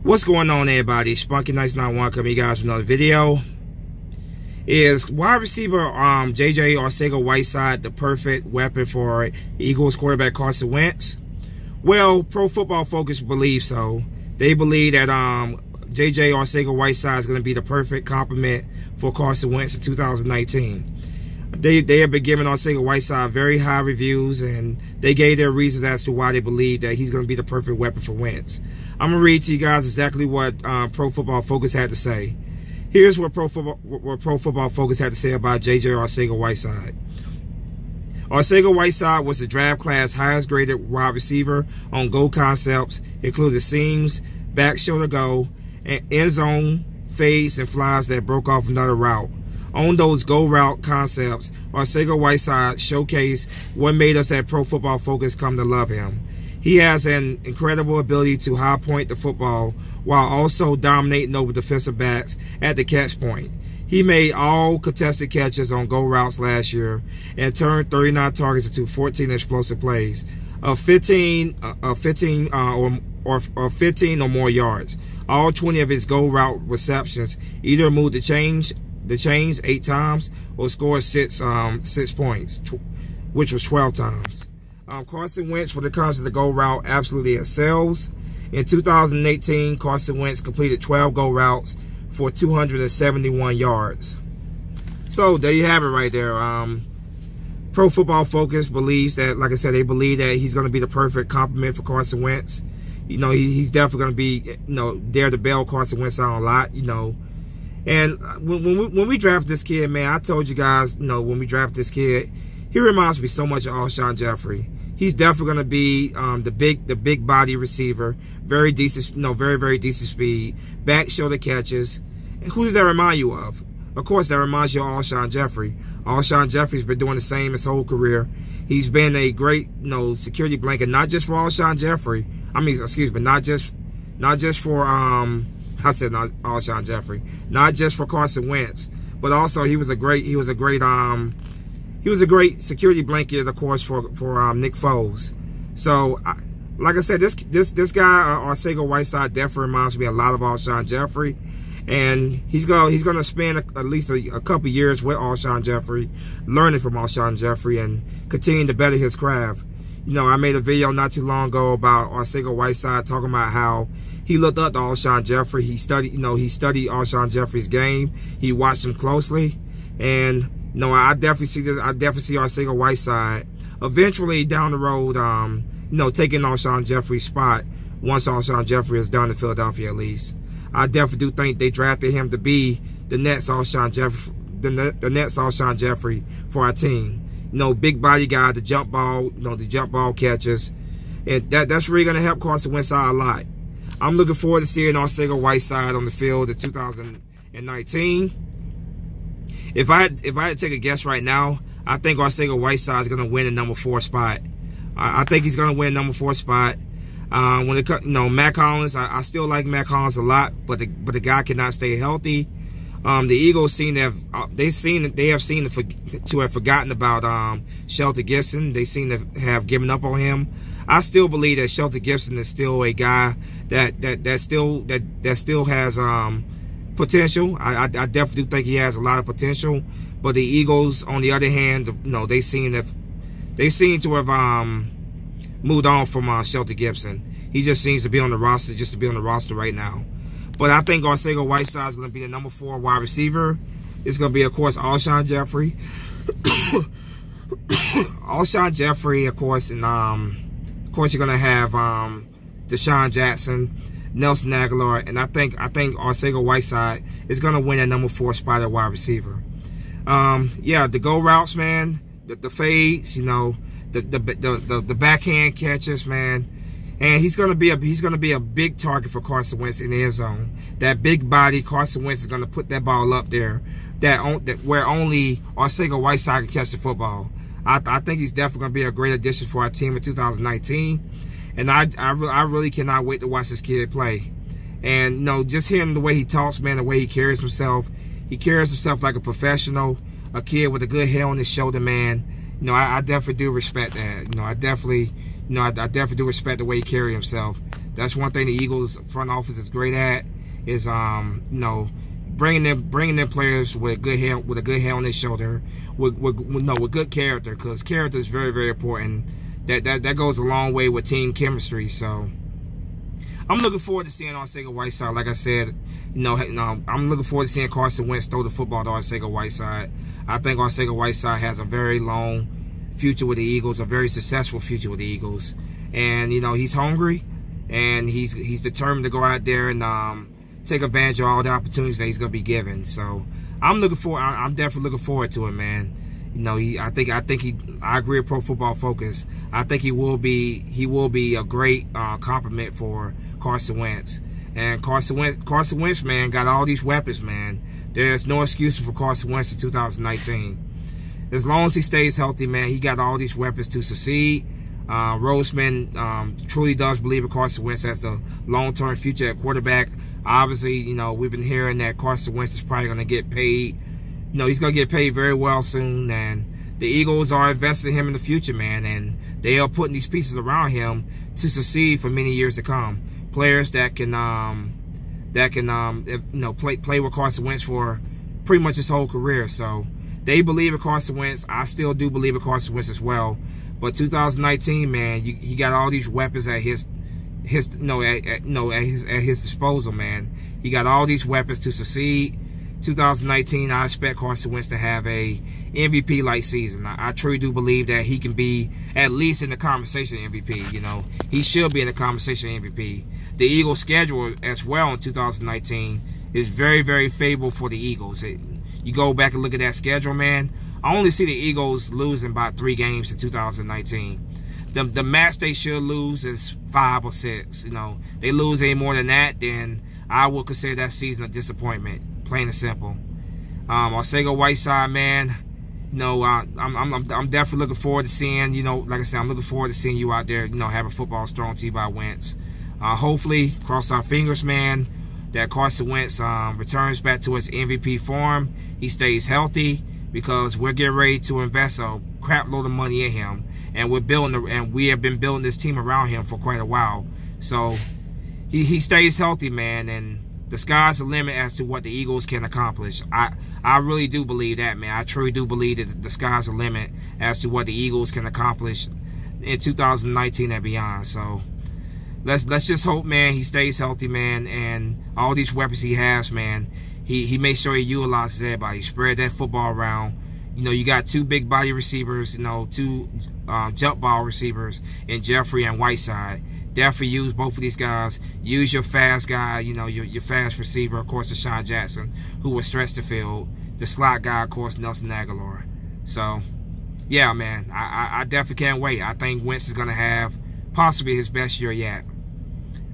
What's going on, everybody? Spunky Nice 91 coming to you guys with another video. Is wide receiver JJ Arcega-Whiteside the perfect weapon for Eagles quarterback Carson Wentz? Well, Pro Football Focus believes so. They believe that JJ Arcega-Whiteside is going to be the perfect complement for Carson Wentz in 2019. They have been giving Arcega-Whiteside very high reviews, and they gave their reasons as to why they believe that he's going to be the perfect weapon for Wentz. I'm going to read to you guys exactly what Pro Football Focus had to say. Here's what Pro Football Focus had to say about JJ Arcega-Whiteside. Arcega-Whiteside was the draft class highest graded wide receiver on goal concepts, including seams, back shoulder go, and end zone fades and flies that broke off another route. On those go route concepts, Arcega-Whiteside showcased what made us at Pro Football Focus come to love him. He has an incredible ability to high point the football while also dominating over defensive backs at the catch point. He made all contested catches on go routes last year and turned 39 targets into 14 explosive plays of 15 or more yards. All 20 of his go route receptions either moved the chains 8 times or scored 6 points, which was 12 times. Carson Wentz, when it comes to the go route, absolutely excels. In 2018, Carson Wentz completed 12 go routes for 271 yards. So there you have it right there. Pro Football Focus believes that, like I said, they believe that he's going to be the perfect complement for Carson Wentz. You know, he's definitely going to be, you know, there to bail Carson Wentz out a lot, you know. And when we draft this kid, man, I told you guys, you know, when we draft this kid, he reminds me so much of Alshon Jeffrey. He's definitely going to be the big body receiver, very decent, you know, very decent speed, back shoulder catches. And who does that remind you of? Of course, that reminds you of Alshon Jeffrey. Alshon Jeffrey's been doing the same his whole career. He's been a great, you know, security blanket, not just for Alshon Jeffrey. I mean, excuse me, not just for I said not Alshon Jeffrey, not just for Carson Wentz, but also he was a great security blanket, of course, for Nick Foles. So, like I said, this guy Arcega-Whiteside definitely reminds me a lot of Alshon Jeffrey, and he's gonna spend at least a couple years with Alshon Jeffrey, learning from Alshon Jeffrey and continuing to better his craft. You know, I made a video not too long ago about Arcega-Whiteside talking about how he looked up to Alshon Jeffrey. He studied Alshon Jeffrey's game. He watched him closely, and you know, I definitely see Arcega-Whiteside eventually down the road, you know, taking Alshon Jeffrey's spot once Alshon Jeffrey is done in Philadelphia, at least. I definitely do think they drafted him to be the next Alshon Jeffrey for our team. You know, big body guy, the jump ball, you know, the jump ball catches, and that's really going to help Carson Wentz out a lot. I'm looking forward to seeing Arcega-Whiteside on the field in 2019. If I had to take a guess right now, I think Arcega-Whiteside is going to win the number 4 spot. I think he's going to win number 4 spot. When it comes, you know, Mac Hollins, I still like Mac Hollins a lot, but the guy cannot stay healthy. The Eagles they have forgotten about Shelton Gibson. They seem to have given up on him. I still believe that Shelton Gibson is still a guy that still has potential. I definitely think he has a lot of potential. But the Eagles, on the other hand, you know, they seem to have moved on from Shelton Gibson. He just seems to be on the roster, right now. But I think Arcega-Whiteside is going to be the number 4 wide receiver. It's going to be, of course, Alshon Jeffrey. Alshon Jeffrey, of course, and of course you're going to have Deshaun Jackson, Nelson Aguilar, and I think Arcega-Whiteside is going to win that number 4 spot at wide receiver. Yeah, the go routes, man, the fades, you know, the backhand catches, man. And he's gonna be a big target for Carson Wentz in the end zone. That big body, Carson Wentz is gonna put that ball up there, where only Arcega-Whiteside can catch the football. I think he's definitely gonna be a great addition for our team in 2019, and I really cannot wait to watch this kid play. And you know, just hearing the way he talks, man, the way he carries himself like a professional, a kid with a good head on his shoulder, man. You know, I definitely do respect that. You know, I definitely do respect the way he carries himself. That's one thing the Eagles front office is great at, is you know, bringing in players with a good head on their shoulder, with good character, because character is very, very important. That goes a long way with team chemistry. So I'm looking forward to seeing Arcega-Whiteside. Like I said, you know, I'm looking forward to seeing Carson Wentz throw the football to Arcega-Whiteside. I think Arcega-Whiteside has a very long future with the Eagles, a very successful future with the Eagles. And, you know, he's hungry, and he's determined to go out there and take advantage of all the opportunities that he's going to be given. So I'm definitely looking forward to it, man. You know, I agree with Pro Football Focus. I think he will be a great compliment for Carson Wentz. And Carson Wentz, man, got all these weapons, man. There's no excuse for Carson Wentz in 2019. As long as he stays healthy, man, he got all these weapons to succeed. Roseman truly does believe in Carson Wentz as the long-term future at quarterback. Obviously, you know, we've been hearing that Carson Wentz is probably going to get paid. You know, he's going to get paid very well soon, and the Eagles are investing in him in the future, man, and they are putting these pieces around him to succeed for many years to come. Players that can you know, play with Carson Wentz for pretty much his whole career. So they believe in Carson Wentz. I still do believe in Carson Wentz as well. But 2019, man, he got all these weapons at his disposal, man. He got all these weapons to succeed. 2019, I expect Carson Wentz to have a MVP-like season. I truly do believe that he can be at least in the conversation MVP. You know, he should be in the conversation MVP. The Eagles' schedule as well in 2019 is very, very favorable for the Eagles. You go back and look at that schedule, man. I only see the Eagles losing by 3 games in 2019. The match they should lose is 5 or 6. You know, they lose any more than that, then I would consider that season a disappointment. Plain and simple. Arcega-Whiteside, man, you know, I'm definitely looking forward to seeing, you know, like I said, I'm looking forward to seeing you out there, you know, having football thrown to you by Wentz. Hopefully, cross our fingers, man, that Carson Wentz returns back to his MVP form. He stays healthy, because we're getting ready to invest a crap load of money in him, and we have been building this team around him for quite a while. So he stays healthy, man, and the sky's the limit as to what the Eagles can accomplish. I really do believe that, man. I truly do believe that the sky's the limit as to what the Eagles can accomplish in 2019 and beyond. So let's just hope, man, he stays healthy, man, and all these weapons he has, man, he makes sure he utilizes everybody. Spread that football around. You know, you got 2 big body receivers, you know, 2 jump ball receivers in Jeffrey and Whiteside. Definitely use both of these guys. Use your fast guy, you know, your fast receiver, of course, Deshaun Jackson, who will stretch the field. The slot guy, of course, Nelson Aguilar. So, yeah, man, I definitely can't wait. I think Wentz is going to have possibly his best year yet.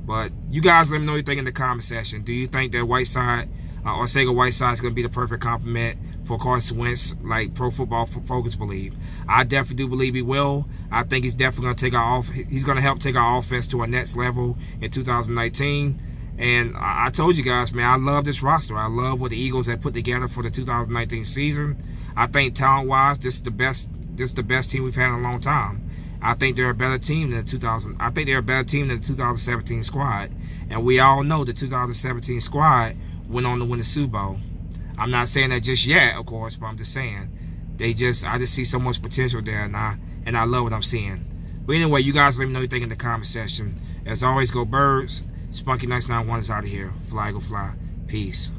But you guys let me know what you think in the comment section. Do you think that Arcega-Whiteside is going to be the perfect complement for Carson Wentz, like Pro Football Focus believe? I definitely do believe he will. I think he's definitely going to he's going to help take our offense to a next level in 2019. And I told you guys, man, I love this roster. I love what the Eagles have put together for the 2019 season. I think talent-wise, this is the best team we've had in a long time. I think they're a better team than the 2017 squad. And we all know the 2017 squad went on to win the Super Bowl. I'm not saying that just yet, of course, but I'm just saying I just see so much potential there, and I love what I'm seeing. But anyway, you guys let me know what you think in the comment section. As always, go Birds. Spunky 991 is out of here. Fly, go fly. Peace.